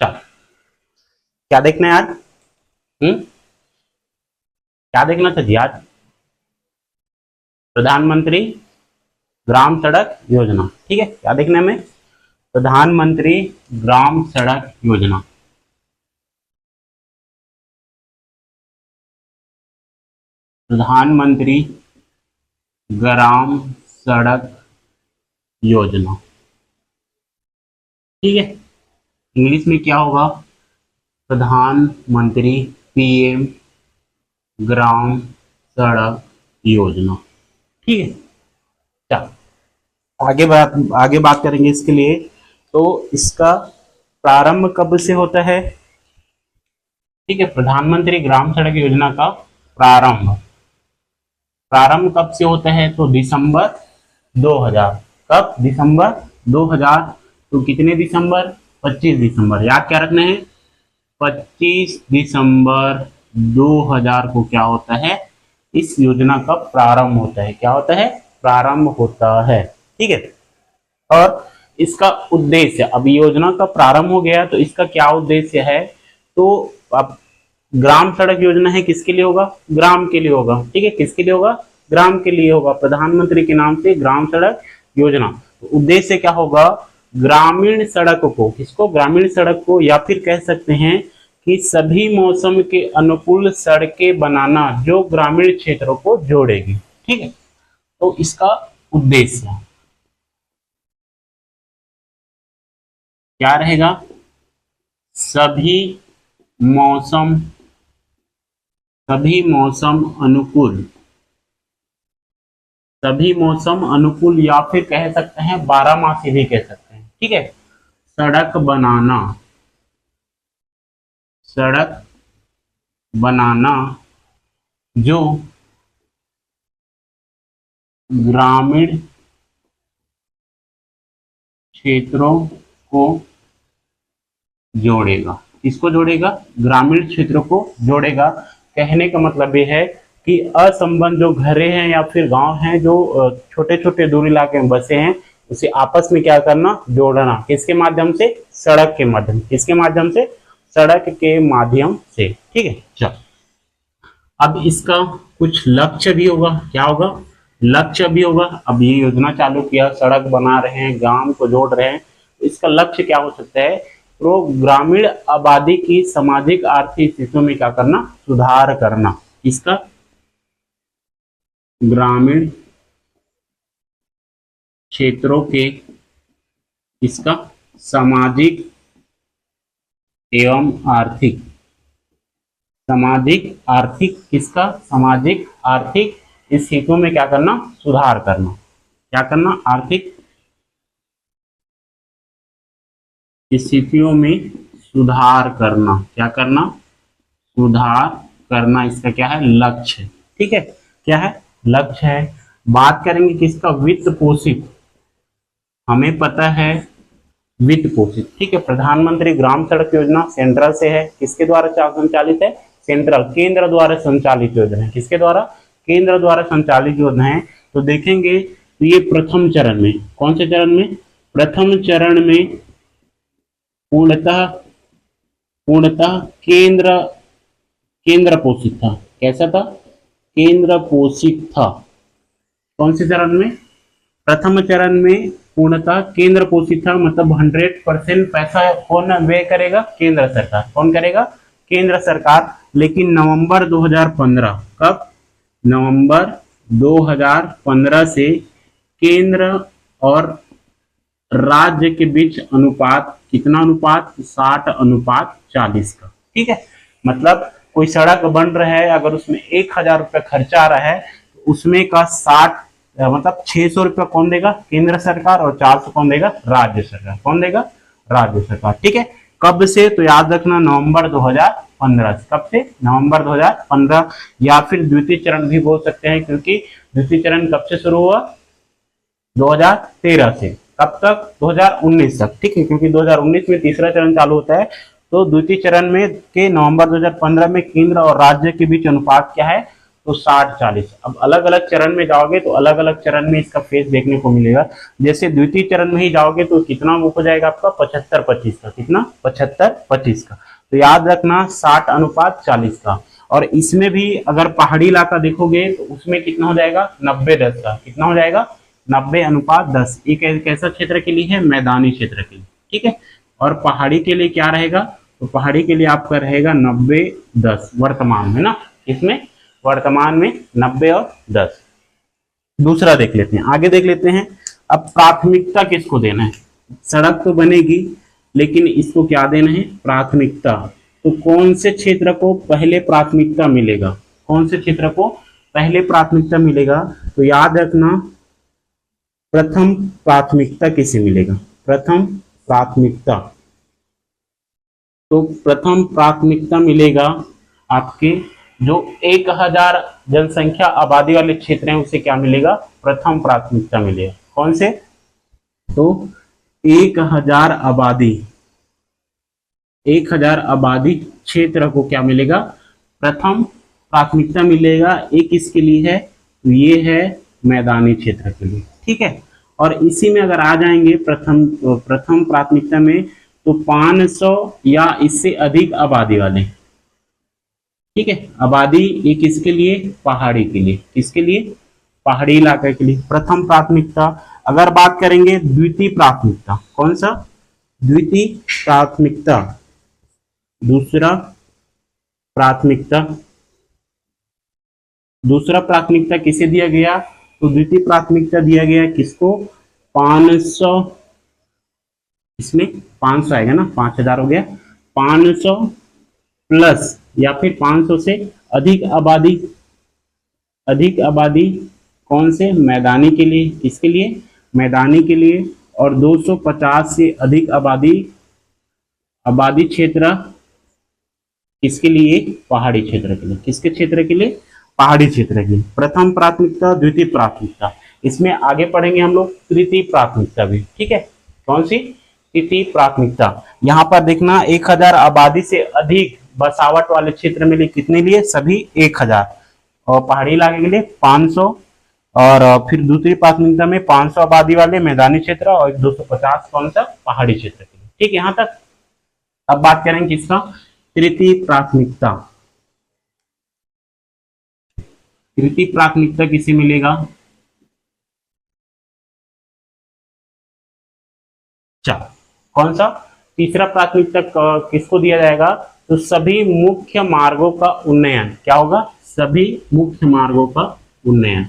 चलो, क्या देखना है आज? क्या देखना था जी आज? प्रधानमंत्री ग्राम सड़क योजना। ठीक है, क्या देखना है हमें? प्रधानमंत्री ग्राम सड़क योजना। प्रधानमंत्री ग्राम सड़क योजना। ठीक है, इंग्लिश में क्या होगा? प्रधानमंत्री पीएम ग्राम सड़क योजना। ठीक है, चलो आगे बात करेंगे इसके लिए। तो इसका प्रारंभ कब से होता है? ठीक है, प्रधानमंत्री ग्राम सड़क योजना का प्रारंभ कब से होता है? तो दिसंबर 2000। कब? दिसंबर 2000। तो कितने दिसंबर? 25 दिसंबर। याद क्या रखना है? 25 दिसंबर 2000 को क्या होता है? इस योजना का प्रारंभ होता है। क्या होता है? प्रारंभ होता है। ठीक है, और इसका उद्देश्य, अब योजना का प्रारंभ हो गया तो इसका क्या उद्देश्य है? तो अब ग्राम सड़क योजना है, किसके लिए होगा? ग्राम के लिए होगा। ठीक है, किसके लिए होगा? ग्राम के लिए होगा। प्रधानमंत्री के नाम से ग्राम सड़क योजना। तो उद्देश्य क्या होगा? ग्रामीण सड़क को, किसको? ग्रामीण सड़क को, या फिर कह सकते हैं कि सभी मौसम के अनुकूल सड़कें बनाना जो ग्रामीण क्षेत्रों को जोड़ेगी। ठीक है, तो इसका उद्देश्य क्या रहेगा? सभी मौसम अनुकूल, या फिर कह सकते हैं 12 मासी भी कह सकते हैं। ठीक है, सड़क बनाना जो ग्रामीण क्षेत्रों को जोड़ेगा। किसको जोड़ेगा? ग्रामीण क्षेत्रों को जोड़ेगा। कहने का मतलब ये है कि असंबद्ध जो घरे हैं या फिर गांव हैं, जो छोटे छोटे दूर इलाके में बसे हैं, उसे आपस में क्या करना? जोड़ना। किसके माध्यम से? सड़क के माध्यम। किसके माध्यम से? सड़क के माध्यम से। ठीक है, चलो अब इसका कुछ लक्ष्य भी होगा। क्या होगा? लक्ष्य भी होगा। अब ये योजना चालू किया, सड़क बना रहे हैं, गांव को जोड़ रहे हैं, तो इसका लक्ष्य क्या हो सकता है? तो ग्रामीण आबादी की सामाजिक आर्थिक स्थितियों में क्या करना? सुधार करना। इसका ग्रामीण क्षेत्रों के इसका सामाजिक एवं आर्थिक किसका? सामाजिक आर्थिक स्थितियों में क्या करना? सुधार करना। क्या करना? आर्थिक स्थितियों में सुधार करना। क्या करना? सुधार करना। इसका क्या है? लक्ष्य। ठीक है, क्या है? लक्ष्य है। बात करेंगे किसका? वित्त पोषित। हमें पता है वित्त पोषित। ठीक है, प्रधानमंत्री ग्राम सड़क योजना सेंट्रल से है। किसके द्वारा संचालित है? सेंट्रल, केंद्र द्वारा संचालित योजना है। किसके द्वारा? केंद्र द्वारा संचालित योजना है। तो देखेंगे तो ये प्रथम चरण में, कौन से चरण में? प्रथम चरण में पूर्णतः केंद्र पोषित था। कैसा था? केंद्र पोषित था। कौन से चरण में? प्रथम चरण में पूर्णतः केंद्र पोषित था, मतलब 100% पैसा कौन व्यय करेगा? केंद्र सरकार। कौन करेगा? केंद्र सरकार। लेकिन नवंबर 2015, कब? नवंबर 2015 से केंद्र और राज्य के बीच अनुपात, कितना अनुपात? 60:40 का। ठीक है, मतलब कोई सड़क बन रहा है, अगर उसमें 1000 रुपया खर्चा आ रहा है, तो उसमें का 60 मतलब 600 रुपया कौन देगा? केंद्र सरकार, और 400 कौन देगा? राज्य सरकार। कौन देगा? राज्य सरकार। ठीक है, कब से? तो याद रखना नवंबर 2015 से। कब से? नवंबर 2015, या फिर द्वितीय चरण भी बोल सकते हैं, क्योंकि द्वितीय चरण कब से शुरू हुआ? 2013 से। कब तक? 2019 तक। ठीक है, क्योंकि 2019 में तीसरा चरण चालू होता है। तो द्वितीय चरण में के नवंबर 2015 में केंद्र और राज्य के बीच अनुपात क्या है? तो 60-40। अब अलग अलग चरण में जाओगे तो अलग अलग चरण में इसका फेज देखने को मिलेगा। जैसे द्वितीय चरण में ही जाओगे तो कितना वो हो जाएगा आपका 75-25 का, कितना 75-25 का। तो याद रखना 60:40 का। और इसमें भी अगर पहाड़ी इलाका देखोगे तो उसमें कितना हो जाएगा 90-10 का, कितना हो जाएगा 90:10। एक कैसा क्षेत्र के लिए है, मैदानी क्षेत्र के लिए, ठीक है। और पहाड़ी के लिए क्या रहेगा, तो पहाड़ी के लिए आपका रहेगा 90-10 वर्तमान में ना, इसमें वर्तमान में 90 और 10। दूसरा देख लेते हैं, आगे देख लेते हैं। अब प्राथमिकता किसको देना है, सड़क तो बनेगी लेकिन इसको क्या देना है, प्राथमिकता। तो कौन से क्षेत्र को पहले प्राथमिकता मिलेगा, कौन से क्षेत्र को पहले प्राथमिकता मिलेगा, तो याद रखना प्रथम प्राथमिकता किसे मिलेगा, प्रथम प्राथमिकता। तो प्रथम प्राथमिकता मिलेगा आपके जो 1000 जनसंख्या आबादी वाले क्षेत्र हैं उसे क्या मिलेगा, प्रथम प्राथमिकता मिलेगा। कौन से, तो 1000 आबादी क्षेत्र को क्या मिलेगा, प्रथम प्राथमिकता मिलेगा। एक इसके लिए है, तो ये है मैदानी क्षेत्र के लिए, ठीक है। और इसी में अगर आ जाएंगे प्रथम प्राथमिकता में, तो 500 या इससे अधिक आबादी वाले, ठीक है। आबादी एक इसके लिए, पहाड़ी के लिए, किसके लिए, पहाड़ी इलाके के लिए प्रथम प्राथमिकता। अगर बात करेंगे द्वितीय प्राथमिकता, कौन सा, द्वितीय प्राथमिकता, दूसरा प्राथमिकता किसे दिया गया, तो द्वितीय प्राथमिकता दिया गया किसको, 500, इसमें 500 आएगा ना, 5000 हो गया, 500 प्लस या फिर 500 से अधिक आबादी कौन से, मैदानी के लिए, किसके लिए, मैदानी के लिए। और 250 से अधिक आबादी क्षेत्र किसके लिए, पहाड़ी क्षेत्र के लिए, किसके क्षेत्र के लिए, पहाड़ी क्षेत्र के लिए। प्रथम प्राथमिकता, द्वितीय प्राथमिकता। इसमें आगे पढ़ेंगे हम लोग तृतीय प्राथमिकता भी, ठीक है। कौन सी, तृतीय प्राथमिकता। यहाँ पर देखना 1000 आबादी से अधिक बसावट वाले क्षेत्र में लिए कितने लिए, सभी 1000, और पहाड़ी इलाके के लिए 500, और फिर दूसरी प्राथमिकता में 500 आबादी वाले मैदानी क्षेत्र और 250 कौन सा, पहाड़ी क्षेत्र के लिए, ठीक है। यहाँ तक। अब बात करेंगे किसका, तृतीय प्राथमिकता। तृतीय प्राथमिकता किसे मिलेगा, चलो कौन सा, तीसरा प्राथमिकता किसको दिया जाएगा, तो सभी मुख्य मार्गों का उन्नयन, क्या होगा, सभी मुख्य मार्गों का उन्नयन।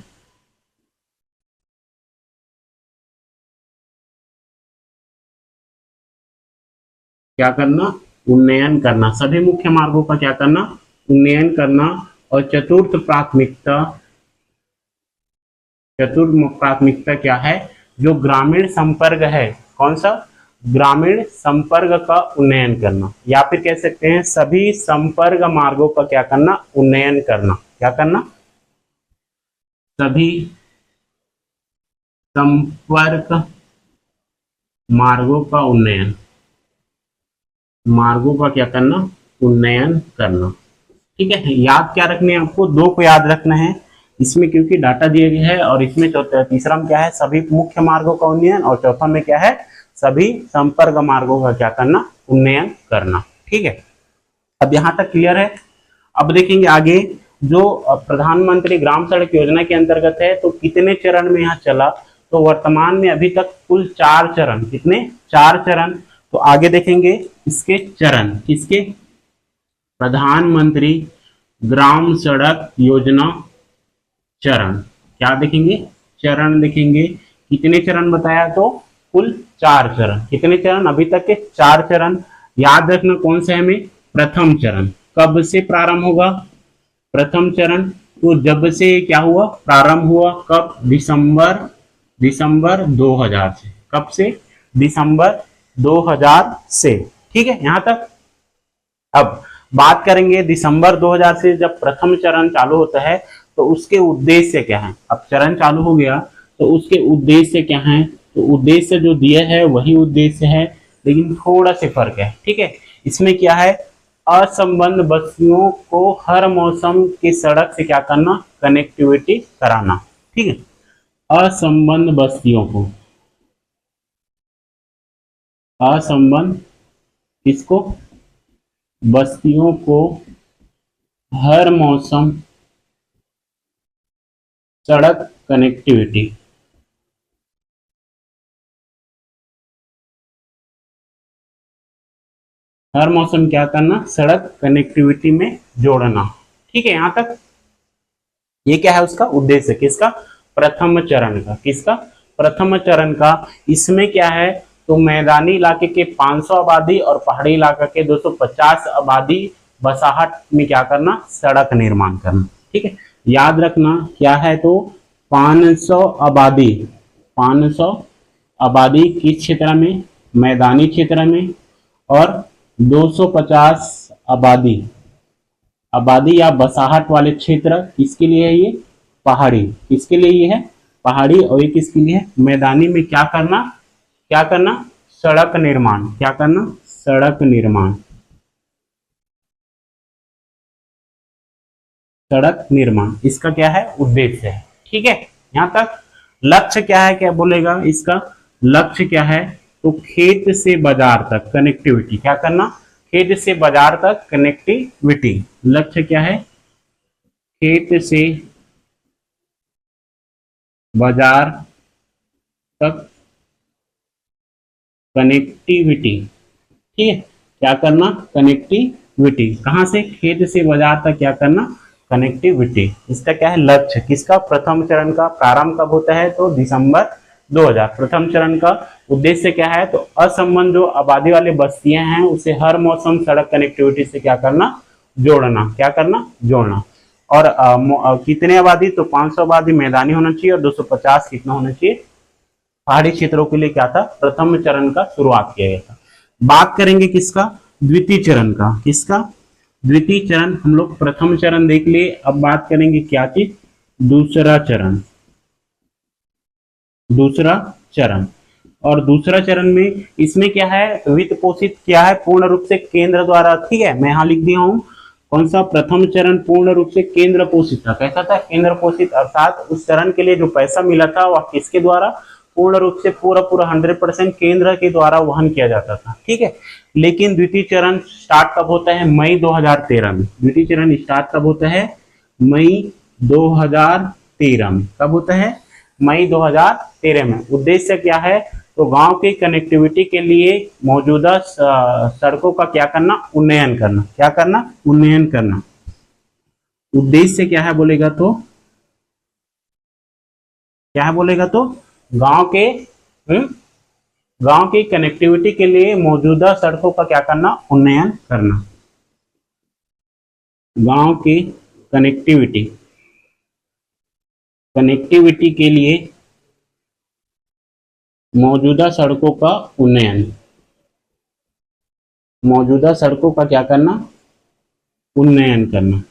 क्या करना, उन्नयन करना, सभी मुख्य मार्गों का क्या करना, उन्नयन करना। और चतुर्थ प्राथमिकता क्या है, जो ग्रामीण संपर्क है, कौन सा, ग्रामीण संपर्क का उन्नयन करना, या फिर कह सकते हैं सभी संपर्क मार्गों का क्या करना, उन्नयन करना। क्या करना, सभी संपर्क मार्गों का उन्नयन, मार्गों का क्या करना, उन्नयन करना, ठीक है। याद क्या रखने हैं आपको, दो को याद रखना है इसमें, क्योंकि डाटा दिया गया है। और इसमें तीसरा में क्या है, सभी मुख्य मार्गों का उन्नयन, और चौथा में क्या है, सभी संपर्क मार्गों का क्या करना, उन्नयन करना, ठीक है। अब यहाँ तक क्लियर है। अब देखेंगे आगे, जो प्रधानमंत्री ग्राम सड़क योजना के अंतर्गत है, तो कितने चरण में यहाँ चला, तो वर्तमान में अभी तक कुल 4 चरण, कितने, 4 चरण। तो आगे देखेंगे इसके चरण, किसके, प्रधानमंत्री ग्राम सड़क योजना चरण, क्या देखेंगे, चरण देखेंगे। कितने चरण बताया, तो कुल 4 चरण। कितने चरण, अभी तक के 4 चरण। याद रखना कौन से हमें, प्रथम चरण कब से प्रारंभ होगा, प्रथम चरण तो जब से क्या हुआ, प्रारंभ हुआ, कब, दिसंबर 2000 से, कब से, दिसंबर 2000 से, ठीक है। यहां तक। अब बात करेंगे दिसंबर 2000 से जब प्रथम चरण चालू होता है तो उसके उद्देश्य क्या है। अब चरण चालू हो गया तो उसके उद्देश्य क्या है, तो उद्देश्य जो दिया है वही उद्देश्य है, लेकिन थोड़ा सा फर्क है, ठीक है। इसमें क्या है, असंबद्ध बस्तियों को हर मौसम की सड़क से क्या करना, कनेक्टिविटी कराना। ठीक है, असंबद्ध बस्तियों को, असंबद्ध किसको, बस्तियों को हर मौसम सड़क कनेक्टिविटी, हर मौसम क्या करना, सड़क कनेक्टिविटी में जोड़ना। ठीक है, यहां तक ये क्या है उसका उद्देश्य, किसका, प्रथम चरण का, किसका, प्रथम चरण का। इसमें क्या है, तो मैदानी इलाके के 500 आबादी और पहाड़ी इलाका के 250 आबादी बसाहट में क्या करना, सड़क निर्माण करना। ठीक है, याद रखना क्या है, तो 500 आबादी, 500 आबादी किस क्षेत्र में, मैदानी क्षेत्र में, और 250 आबादी, आबादी या बसाहट वाले क्षेत्र किसके लिए है, ये पहाड़ी, किसके लिए ये है, पहाड़ी, और ये किसके लिए है, मैदानी में क्या करना, क्या करना, सड़क निर्माण, क्या करना, सड़क निर्माण, सड़क निर्माण, इसका क्या है उद्देश्य है। ठीक है, यहां तक। लक्ष्य क्या है, क्या बोलेगा इसका, लक्ष्य क्या है, तो खेत से बाजार तक कनेक्टिविटी, क्या करना, खेत से बाजार तक कनेक्टिविटी। लक्ष्य क्या है, खेत से बाजार तक कनेक्टिविटी। ठीक है, क्या करना, कनेक्टिविटी, कहां से, खेत से बाजार तक क्या करना, कनेक्टिविटी। इसका क्या है लक्ष्य, किसका, प्रथम चरण का। प्रारंभ कब होता है, तो दिसंबर 2000। प्रथम चरण का उद्देश्य क्या है, तो असंबद्ध जो आबादी वाले बस्तियां हैं उसे हर मौसम सड़क कनेक्टिविटी से क्या करना, जोड़ना, क्या करना, जोड़ना। और कितने आबादी, तो 500 आबादी मैदानी होना चाहिए और 250 कितना होना चाहिए, पहाड़ी क्षेत्रों के लिए क्या था, प्रथम चरण का शुरुआत किया गया था। बात करेंगे किसका, द्वितीय चरण का, किसका, द्वितीय चरण। हम लोग प्रथम चरण देख लिए, अब बात करेंगे क्या चीज, दूसरा चरण, दूसरा चरण। और दूसरा चरण में इसमें क्या है, वित्त पोषित क्या है, पूर्ण रूप से केंद्र द्वारा। ठीक है, मैं यहां लिख दिया हूं कौन सा, प्रथम चरण पूर्ण रूप से केंद्र पोषित था। कैसा था, केंद्र पोषित, अर्थात उस चरण के लिए जो पैसा मिला था वह किसके द्वारा, पूर्ण रूप से पूरा 100% केंद्र के द्वारा वहन किया जाता था। ठीक है, लेकिन द्वितीय चरण स्टार्ट कब होता है, मई 2013 में। द्वितीय चरण स्टार्ट कब होता है, मई 2013 में। कब होता है, मई 2013 में। उद्देश्य क्या है, तो गांव की कनेक्टिविटी के लिए मौजूदा सड़कों का क्या करना, उन्नयन करना, क्या करना, उन्नयन करना। उद्देश्य क्या है बोलेगा तो, क्या है बोलेगा तो, गांव के गांव की कनेक्टिविटी के लिए मौजूदा सड़कों का क्या करना, उन्नयन करना। गांव की कनेक्टिविटी, कनेक्टिविटी के लिए मौजूदा सड़कों का उन्नयन, मौजूदा सड़कों का क्या करना, उन्नयन करना।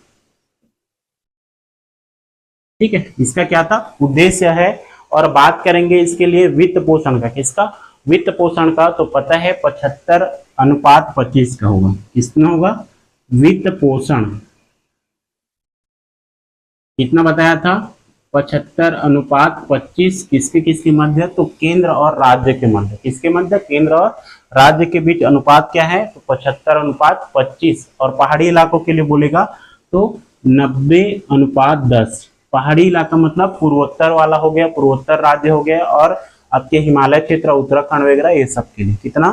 ठीक है, इसका क्या था उद्देश्य है। और बात करेंगे इसके लिए वित्त पोषण का, किसका, वित्त पोषण का। तो पता है 75:25 का होगा, कितना होगा, वित्त पोषण कितना बताया था, 75:25, किसके किसके मध्य, तो केंद्र और राज्य के मध्य। किसके मध्य, केंद्र और राज्य के बीच अनुपात क्या है, तो 75:25। और पहाड़ी इलाकों के लिए बोलेगा तो 90:10। पहाड़ी इलाका मतलब पूर्वोत्तर वाला हो गया, पूर्वोत्तर राज्य हो गया, और आपके हिमालय क्षेत्र, उत्तराखंड वगैरह, ये सब के लिए कितना,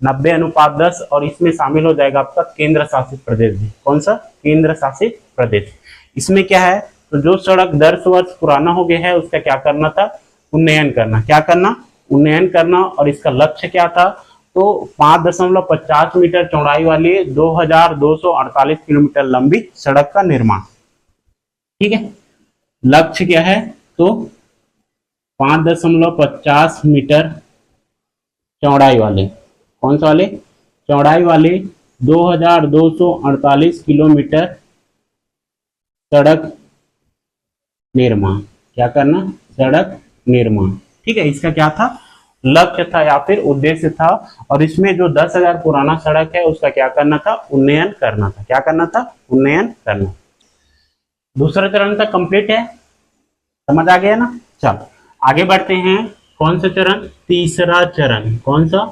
90:10। और इसमें शामिल हो जाएगा आपका केंद्र शासित प्रदेश भी। कौन सा, केंद्र शासित प्रदेश। इसमें क्या है, तो जो सड़क 10 वर्ष पुराना हो गया है उसका क्या करना था, उन्नयन करना, क्या करना, उन्नयन करना। और इसका लक्ष्य क्या था, तो 5.50 मीटर चौड़ाई वाली 2248 किलोमीटर लंबी सड़क का निर्माण। ठीक है, लक्ष्य क्या है, तो 5.50 मीटर चौड़ाई वाले, कौन सा वाले, चौड़ाई वाले 2248 किलोमीटर सड़क निर्माण, क्या करना, सड़क निर्माण। ठीक है, इसका क्या था लक्ष्य था या फिर उद्देश्य था, और इसमें जो 10,000 पुराना सड़क है उसका क्या करना था, उन्नयन करना था। क्या करना था, उन्नयन करना। दूसरा चरण था कंप्लीट है, समझ आ गया ना। चलो आगे बढ़ते हैं। कौन सा चरण, तीसरा चरण। कौन सा,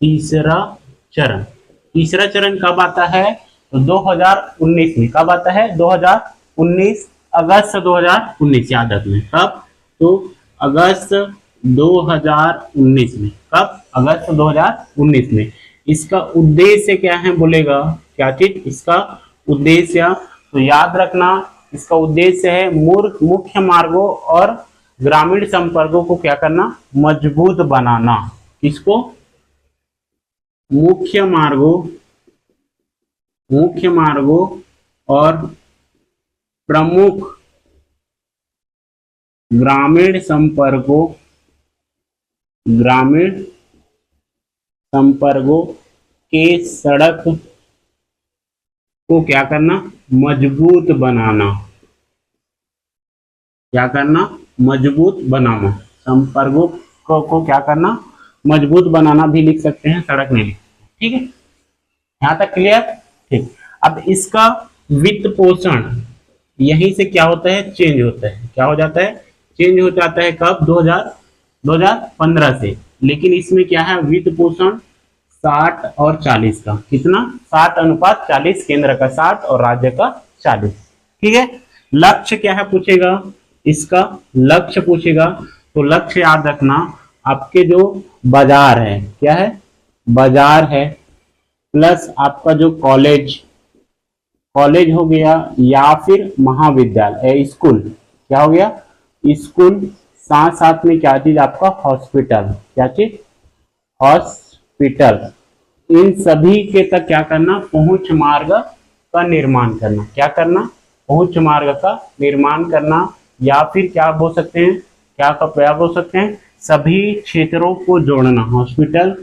तीसरा चरण। तीसरा चरण कब आता है, तो 2019 में। कब आता है, 2019, अगस्त 2019 याद रखना। कब, तो अगस्त 2019 में। कब, अगस्त 2019 में। इसका उद्देश्य क्या है बोलेगा, क्या चीज इसका उद्देश्य, तो याद रखना इसका उद्देश्य है मुख्य मार्गों और ग्रामीण संपर्कों को क्या करना, मजबूत बनाना। किसको, मुख्य मार्गों और प्रमुख ग्रामीण संपर्कों के सड़क को क्या करना, मजबूत बनाना। क्या करना, मजबूत बनाना। संपर्कों को क्या करना, मजबूत बनाना भी लिख सकते हैं, सड़क नहीं लिख। ठीक है, यहां तक क्लियर। ठीक, अब इसका वित्त पोषण यहीं से क्या होता है, चेंज होता है। क्या हो जाता है, चेंज हो जाता है। कब, 2015 से। लेकिन इसमें क्या है, वित्त पोषण 60 और 40 का। कितना, 60:40, केंद्र का 60 और राज्य का 40। ठीक है, लक्ष्य क्या है पूछेगा, इसका लक्ष्य पूछेगा, तो लक्ष्य याद रखना आपके जो बाजार है, क्या है, बाजार है, प्लस आपका जो कॉलेज हो गया या फिर महाविद्यालय, स्कूल। क्या हो गया, स्कूल। साथ साथ में क्या चीज, आपका हॉस्पिटल। क्या चीज, हॉस्पिटल। इन सभी के तक क्या करना, पहुंच मार्ग का निर्माण करना। क्या करना, पहुंच मार्ग का निर्माण करना, या फिर क्या बोल सकते हैं, क्या बोल सकते हैं, सभी क्षेत्रों को जोड़ना। हॉस्पिटल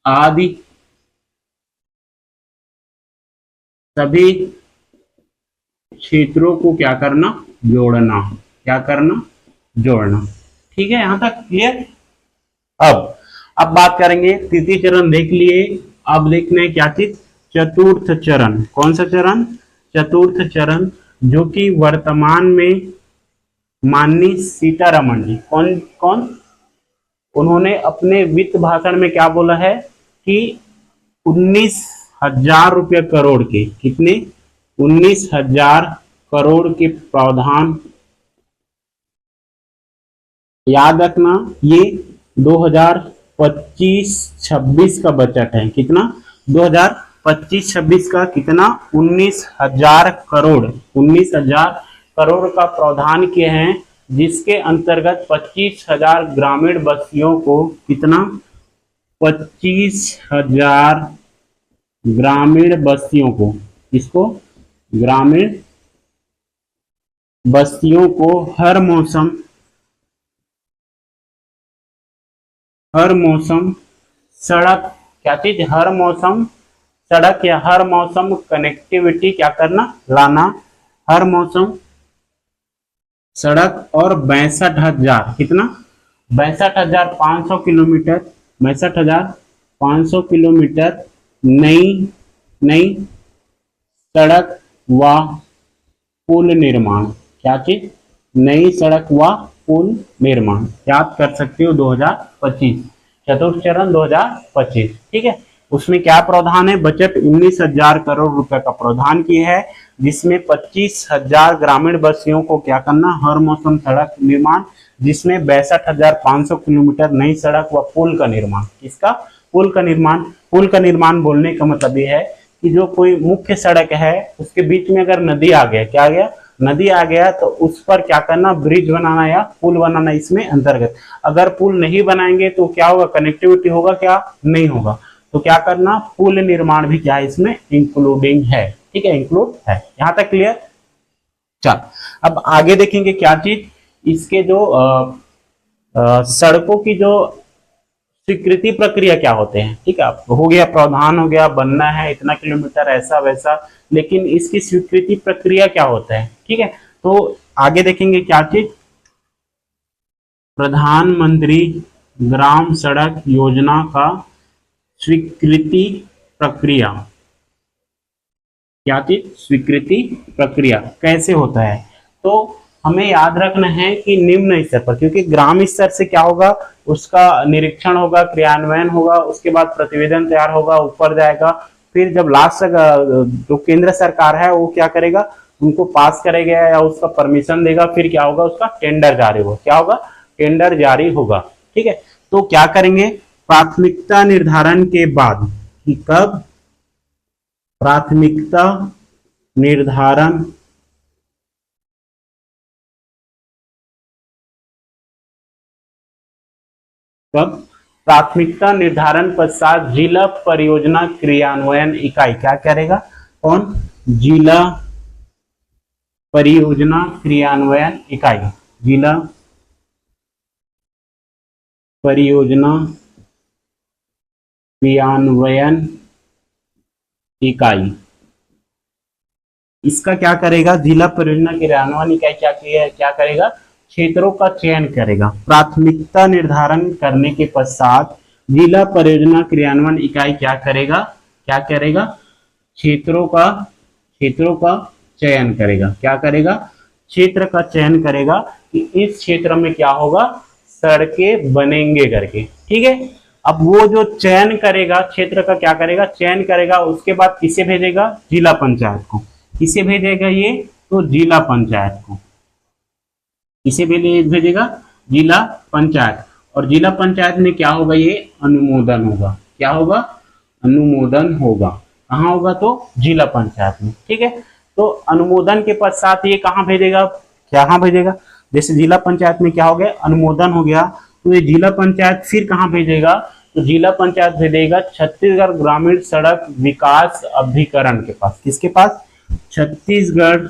आदि सभी क्षेत्रों को क्या करना, जोड़ना। क्या करना, जोड़ना। ठीक है, यहां तक क्लियर। अब बात करेंगे, तृतीय चरण देख लिए। अब देखना है क्या चीज, चतुर्थ चरण। कौन सा चरण, चतुर्थ चरण, जो कि वर्तमान में माननीय सीतारमण जी, कौन, उन्होंने अपने वित्त भाषण में क्या बोला है कि 19,000 रुपये करोड़ के, कितने, 19,000 करोड़ के प्रावधान। याद रखना ये 2025-26 का बजट है। कितना, 2025-26 का कितना, 19,000 करोड़, 19,000 करोड़ का प्रावधान किए हैं, जिसके अंतर्गत 25,000 ग्रामीण बस्तियों को, कितना, 25,000 ग्रामीण बस्तियों को, इसको ग्रामीण बस्तियों को हर मौसम सड़क, क्या चीज, हर मौसम सड़क या हर मौसम कनेक्टिविटी क्या करना, लाना। हर मौसम सड़क, और 62,000, कितना, 62,500 किलोमीटर, 62,500 किलोमीटर नई सड़क व पुल निर्माण। क्या चीज, नई सड़क व पुल निर्माण। याद कर सकते हो 2025, चतुर्थ चरण 2025। ठीक है, उसमें क्या प्रावधान है, बजट 19,000 करोड़ रुपए का प्रावधान किया है, जिसमें 25,000 ग्रामीण बस्तियों को क्या करना, हर मौसम सड़क निर्माण, जिसमें 62,500 किलोमीटर नई सड़क व पुल का निर्माण। किसका, पुल का निर्माण। पुल का निर्माण बोलने का मतलब यह है कि जो कोई मुख्य सड़क है उसके बीच में अगर नदी आ गया, क्या आ गया, नदी आ गया, तो उस पर क्या करना, ब्रिज बनाना या पुल बनाना, इसमें अंतर्गत। अगर पुल नहीं बनाएंगे तो क्या होगा, कनेक्टिविटी होगा, क्या नहीं होगा, तो क्या करना, पुल निर्माण भी क्या इसमें इंक्लूडिंग है। ठीक है, इंक्लूड है। यहां तक क्लियर। चल अब आगे देखेंगे क्या चीज, इसके जो सड़कों की जो स्वीकृति प्रक्रिया क्या होते हैं। ठीक है, हो गया, प्रावधान हो गया, बनना है इतना किलोमीटर, ऐसा वैसा, लेकिन इसकी स्वीकृति प्रक्रिया क्या होता है। ठीक है, तो आगे देखेंगे क्या चीज, प्रधानमंत्री ग्राम सड़क योजना का स्वीकृति प्रक्रिया, क्या थी? स्वीकृति प्रक्रिया कैसे होता है? तो हमें याद रखना है कि निम्न स्तर पर, क्योंकि ग्राम स्तर से क्या होगा, उसका निरीक्षण होगा, क्रियान्वयन होगा, उसके बाद प्रतिवेदन तैयार होगा, ऊपर जाएगा, फिर जब लास्ट तक जो केंद्र सरकार है वो क्या करेगा, उनको पास करेगा या उसका परमिशन देगा, फिर क्या होगा, उसका टेंडर जारी होगा। क्या होगा? टेंडर जारी होगा। ठीक है, तो क्या करेंगे, प्राथमिकता निर्धारण के बाद, कि कब प्राथमिकता निर्धारण कब प्राथमिकता निर्धारण पश्चात जिला परियोजना क्रियान्वयन इकाई क्या करेगा? कौन? जिला परियोजना क्रियान्वयन इकाई, जिला परियोजना क्रियान्वयन इकाई, इसका क्या करेगा? जिला परियोजना क्रियान्वयन इकाई क्या करेगा? क्षेत्रों का चयन करेगा। प्राथमिकता निर्धारण करने के पश्चात जिला परियोजना क्रियान्वयन इकाई क्या करेगा? क्षेत्रों का चयन करेगा। क्या करेगा? क्षेत्र का चयन करेगा कि इस क्षेत्र में क्या होगा, सड़कें बनेंगे करके। ठीक है, अब वो जो चयन करेगा, क्षेत्र का क्या करेगा? चयन करेगा। उसके बाद किसे भेजेगा? जिला पंचायत को। किसे भेजेगा ये? तो जिला पंचायत को। किसे भेजेगा? जिला पंचायत। और जिला पंचायत में क्या होगा? ये अनुमोदन होगा। क्या होगा? अनुमोदन होगा। कहाँ होगा? तो जिला पंचायत में। ठीक है, तो अनुमोदन के पश्चात ये कहाँ भेजेगा? कहाँ भेजेगा? जैसे जिला पंचायत में क्या हो गया? अनुमोदन हो गया, तो ये जिला पंचायत फिर कहाँ भेजेगा? तो जिला पंचायत भेजेगा छत्तीसगढ़ ग्रामीण सड़क विकास अभिकरण के पास। किसके पास? छत्तीसगढ़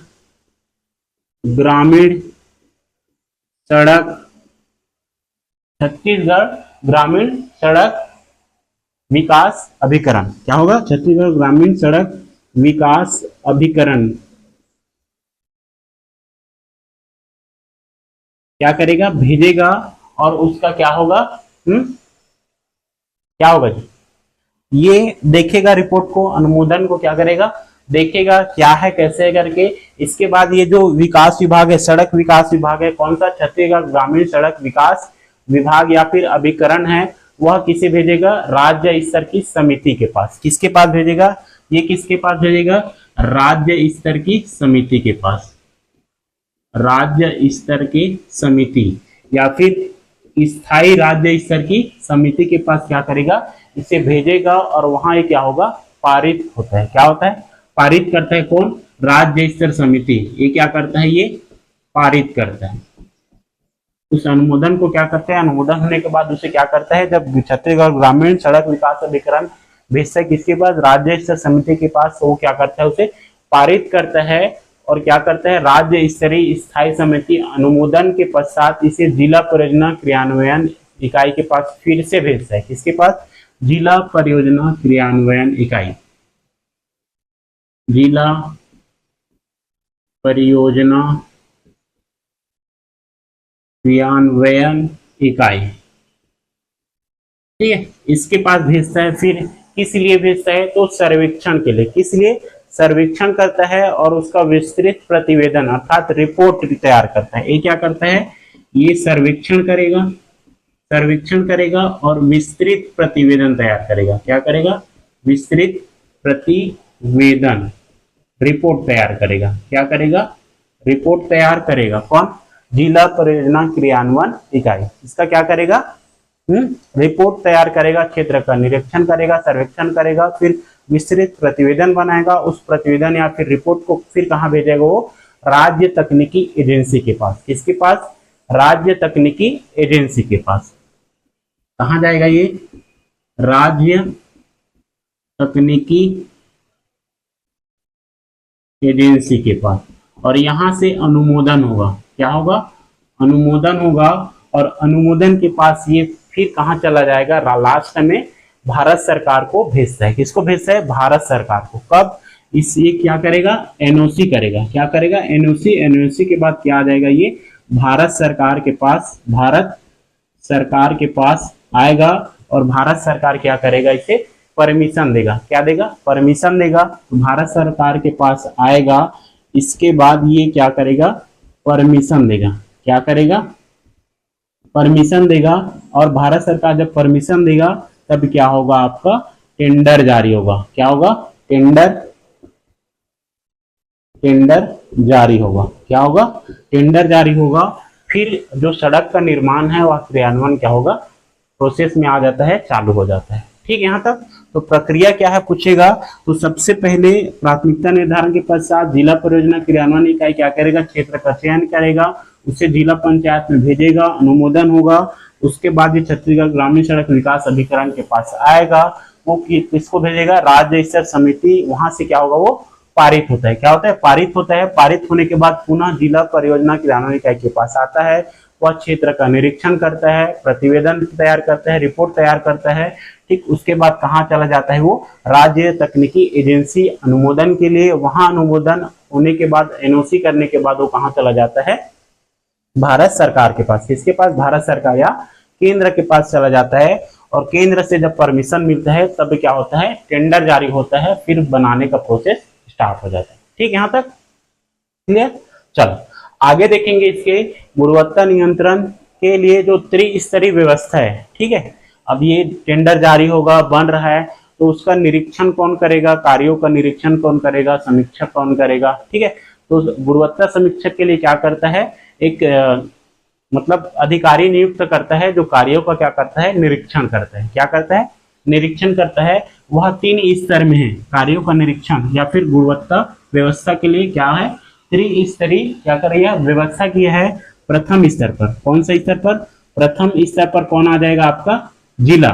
ग्रामीण सड़क विकास अभिकरण। क्या होगा? छत्तीसगढ़ ग्रामीण सड़क विकास अभिकरण क्या करेगा? भेजेगा। और उसका क्या होगा? क्या होगा जी? ये देखेगा रिपोर्ट को, अनुमोदन को क्या करेगा? देखेगा क्या है, कैसे है करके। इसके बाद ये जो विकास विभाग है, सड़क विकास विभाग है, कौन सा? छत्तीसगढ़ ग्रामीण सड़क विकास विभाग या फिर अभिकरण है, वह किसे भेजेगा? राज्य स्तर की समिति के पास। किसके पास भेजेगा? ये किसके पास भेजेगा? राज्य स्तर की समिति के पास। राज्य स्तर की समिति या फिर स्थायी राज्य स्तर की समिति के पास क्या करेगा? इसे भेजेगा और वहां ये क्या होगा? पारित होता है। क्या होता है? पारित करता है। कौन? राज्य स्तर समिति। ये क्या करता है? ये पारित करता है। उस अनुमोदन को क्या करते हैं? अनुमोदन होने के बाद उसे क्या करता है? जब छत्तीसगढ़ ग्रामीण सड़क विकास अभिकरण भेजता है किसके पास? राज्य स्तर समिति के पास। वो क्या करता है? उसे पारित करता है। और क्या करता है? राज्य स्तरीय स्थायी समिति अनुमोदन के पश्चात इसे जिला परियोजना क्रियान्वयन इकाई के पास फिर से भेजता है। किसके पास? जिला परियोजना क्रियान्वयन इकाई। जिला परियोजना क्रियान्वयन इकाई। ठीक है, इसके पास भेजता है। फिर किस लिए भेजता है? तो सर्वेक्षण के लिए। किस लिए? सर्वेक्षण करता है और उसका विस्तृत प्रतिवेदन अर्थात रिपोर्ट तैयार करता है। ये क्या करता है? ये सर्वेक्षण करेगा और विस्तृत प्रतिवेदन तैयार करेगा। क्या करेगा? विस्तृत प्रतिवेदन, रिपोर्ट तैयार करेगा। क्या करेगा? रिपोर्ट तैयार करेगा। कौन? जिला परियोजना क्रियान्वयन इकाई। इसका क्या करेगा? रिपोर्ट तैयार करेगा, क्षेत्र का निरीक्षण करेगा, सर्वेक्षण करेगा, फिर विस्तृत प्रतिवेदन बनाएगा। उस प्रतिवेदन या फिर रिपोर्ट को फिर कहाँ भेजेगा? वो राज्य तकनीकी एजेंसी के पास। किसके पास? राज्य तकनीकी एजेंसी के पास। कहाँ जाएगा ये? राज्य तकनीकी एजेंसी के पास। और यहां से अनुमोदन होगा। क्या होगा? अनुमोदन होगा। और अनुमोदन के पास ये फिर कहाँ चला जाएगा? लास्ट में भारत सरकार को भेजता है। किसको भेजता है? भारत सरकार को। कब? ये क्या करेगा? एनओसी करेगा। क्या करेगा? एनओसी। एनओसी के बाद क्या आ जाएगा? ये भारत सरकार के पास। भारत सरकार के पास आएगा और भारत सरकार क्या करेगा, इसे परमिशन देगा। क्या देगा, परमिशन देगा। तो भारत सरकार के पास आएगा, इसके बाद ये क्या करेगा, परमिशन देगा। क्या करेगा, परमिशन देगा। और भारत सरकार जब परमिशन देगा तब क्या होगा, आपका टेंडर जारी होगा। क्या होगा, टेंडर जारी होगा। क्या होगा, टेंडर जारी होगा। फिर जो सड़क का निर्माण है वह क्रियान्वयन क्या होगा, प्रोसेस में आ जाता है, चालू हो जाता है। ठीक है, यहाँ तक। तो प्रक्रिया क्या है पूछेगा, तो सबसे पहले प्राथमिकता निर्धारण के पश्चात जिला परियोजना क्रियान्वयन इकाई क्या करेगा, क्षेत्र का चयन करेगा, उसे जिला पंचायत में भेजेगा, अनुमोदन होगा। उसके बाद ये छत्तीसगढ़ ग्रामीण सड़क विकास अभिकरण के पास आएगा। वो किसको भेजेगा, राज्य स्तर समिति, वहां से क्या होगा, वो पारित होता है। क्या होता है, पारित होता है। पारित होने के बाद पुनः जिला परियोजना क्रियान्वयन इकाई के पास आता है। वह क्षेत्र का निरीक्षण करता है, प्रतिवेदन तैयार करता है, रिपोर्ट तैयार करता है। ठीक, उसके बाद कहाँ चला जाता है, वो राज्य तकनीकी एजेंसी अनुमोदन के लिए। वहां अनुमोदन होने के बाद, एनओसी करने के बाद वो कहाँ चला जाता है, भारत सरकार के पास। किसके पास, भारत सरकार या केंद्र के पास चला जाता है। और केंद्र से जब परमिशन मिलता है तब क्या होता है, टेंडर जारी होता है, फिर बनाने का प्रोसेस स्टार्ट हो जाता है। ठीक, यहां तक क्लियर। चलो आगे देखेंगे, इसके गुणवत्ता नियंत्रण के लिए जो त्रिस्तरीय व्यवस्था है। ठीक है, अब ये टेंडर जारी होगा, बन रहा है, तो उसका निरीक्षण कौन करेगा, कार्यों का निरीक्षण कौन करेगा, समीक्षक कौन करेगा। ठीक है, तो गुणवत्ता समीक्षक के लिए क्या करता है, एक मतलब अधिकारी नियुक्त करता है, जो कार्यों का क्या करता है, निरीक्षण करता है। क्या करता है, निरीक्षण करता है। वह 3 स्तर में है, कार्यों का निरीक्षण या फिर गुणवत्ता व्यवस्था के लिए क्या है, त्रिस्तरीय क्या करेगा, व्यवस्था की है। प्रथम स्तर पर, कौन सा स्तर पर, प्रथम स्तर पर कौन आ जाएगा, आपका जिला।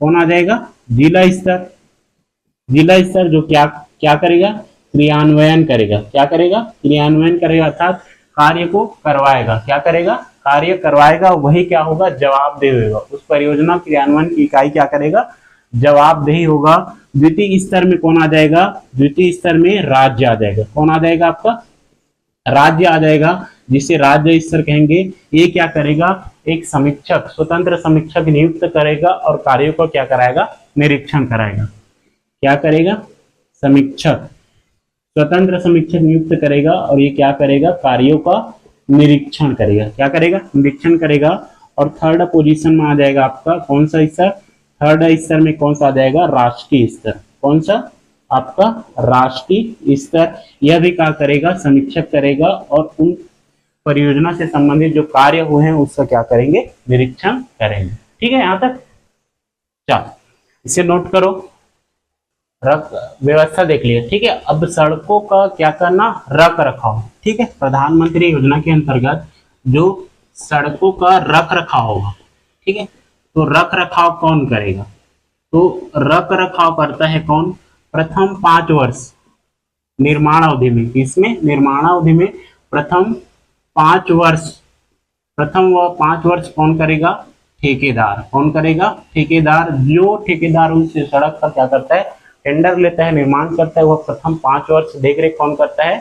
कौन आ जाएगा, जिला स्तर। जिला स्तर जो क्या क्या करेगा, क्रियान्वयन करेगा। क्या करेगा, क्रियान्वयन करेगा, अर्थात कार्य को करवाएगा। क्या करेगा, कार्य करवाएगा। वही क्या होगा, जवाबदेह होगा। उस परियोजना क्रियान्वयन की इकाई क्या करेगा, जवाबदेही होगा। द्वितीय स्तर में कौन आ जाएगा, द्वितीय स्तर में राज्य आ जाएगा। कौन आ जाएगा, आपका राज्य आ जाएगा, जिसे राज्य स्तर कहेंगे। ये क्या करेगा, एक समीक्षक, स्वतंत्र समीक्षक नियुक्त करेगा और कार्यों को क्या कराएगा, निरीक्षण कराएगा। क्या करेगा, समीक्षक, स्वतंत्र समीक्षक नियुक्त करेगा और ये क्या करेगा, कार्यों का निरीक्षण करेगा। क्या करेगा, निरीक्षण करेगा। और थर्ड पोजीशन में आ जाएगा आपका कौन सा स्तर, थर्ड स्तर में कौन सा आ जाएगा, राष्ट्रीय स्तर। कौन सा, आपका राष्ट्रीय स्तर। यह भी क्या करेगा, समीक्षक करेगा और उन परियोजना से संबंधित जो कार्य हुए हैं उसका क्या करेंगे, निरीक्षण करेंगे। ठीक है, यहां तक। चलो इसे नोट करो, रख व्यवस्था देख लिया। ठीक है, अब सड़कों का क्या करना, रख रखाव। ठीक है, प्रधानमंत्री योजना के अंतर्गत जो सड़कों का रख रखाव होगा। ठीक है, तो रख रखाव कौन करेगा, तो रख रखाव करता है कौन, प्रथम 5 वर्ष निर्माण अवधि में। इसमें निर्माण अवधि में प्रथम 5 वर्ष, प्रथम व 5 वर्ष कौन करेगा, ठेकेदार। कौन करेगा, ठेकेदार। जो ठेकेदार उस सड़क का क्या करता है, टेंडर लेता है, निर्माण करता है, वह प्रथम 5 वर्ष देखरेख कौन करता है,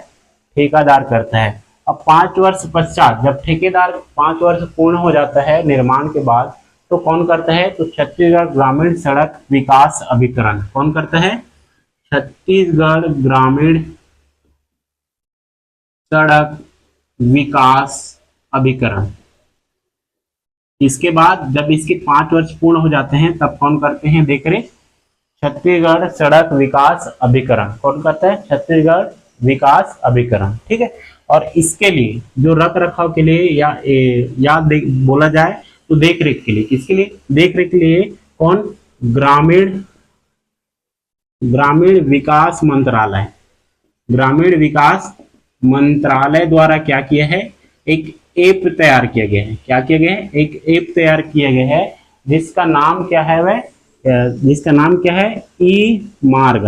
ठेकेदार करता है। अब 5 वर्ष पश्चात जब ठेकेदार 5 वर्ष पूर्ण हो जाता है निर्माण के बाद, तो कौन करता है, तो छत्तीसगढ़ ग्रामीण सड़क विकास अभिकरण। कौन करता है, छत्तीसगढ़ ग्रामीण सड़क विकास अभिकरण। इसके बाद जब इसके 5 वर्ष पूर्ण हो जाते हैं तब कौन करते हैं, देख रहे, छत्तीसगढ़ सड़क विकास अभिकरण। कौन करता है, छत्तीसगढ़ विकास अभिकरण। ठीक है, और इसके लिए जो रख रखाव के लिए या बोला जाए तो देख रेख के लिए, किसके लिए, देख रेख के लिए कौन, ग्रामीण विकास मंत्रालय। ग्रामीण विकास मंत्रालय द्वारा क्या किया है, एक ऐप तैयार किया गया है। क्या किया गया है, एक ऐप तैयार किया गया है, जिसका नाम क्या है, वह जिसका नाम क्या है, ई मार्ग।